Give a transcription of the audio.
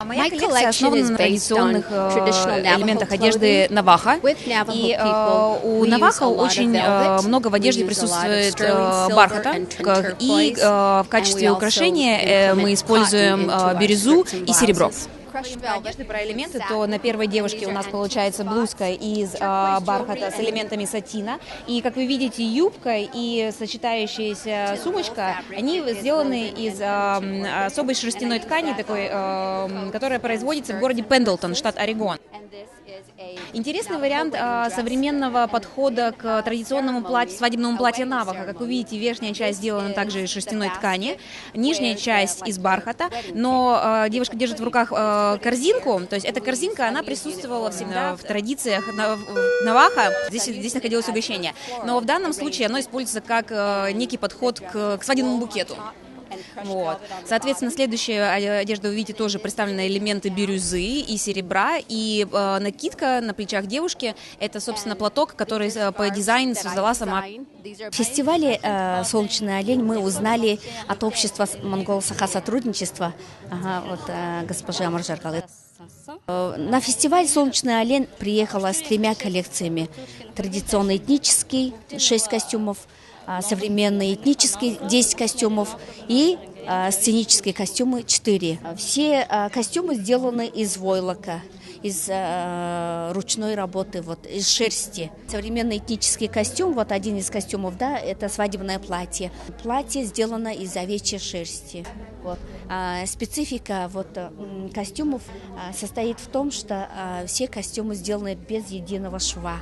Моя коллекция основана на традиционных элементах одежды наваха. И у наваха очень много в одежде присутствует бархата. И в качестве украшения мы используем бирюзу и серебро. Если про элементы, то на первой девушке у нас получается блузка из бархата с элементами сатина. И, как вы видите, юбка и сочетающаяся сумочка, они сделаны из особой шерстяной ткани, такой, которая производится в городе Пендлтон, штат Орегон. Интересный вариант современного подхода к традиционному свадебному платью наваха. Как вы видите, верхняя часть сделана также из шерстяной ткани, нижняя часть из бархата, но девушка держит в руках корзинку, то есть эта корзинка, она присутствовала всегда в традициях наваха, здесь находилось угощение, но в данном случае оно используется как некий подход к свадебному букету. Вот. Соответственно, следующая одежда, вы видите, тоже представлены элементы бирюзы и серебра, и накидка на плечах девушки – это, собственно, платок, который по дизайну создала сама. В фестивале «Солнечный олень» мы узнали от общества Монгол-Саха сотрудничества госпожи Амаржаркалы. На фестиваль «Солнечный олень» приехала с 3 коллекциями. Традиционный этнический – 6 костюмов, современный этнический 10 костюмов и сценические костюмы 4. Все костюмы сделаны из войлока, из ручной работы, из шерсти. Современный этнический костюм, один из костюмов, это свадебное платье. Платье сделано из овечьей шерсти. Специфика костюмов состоит в том, что все костюмы сделаны без единого шва.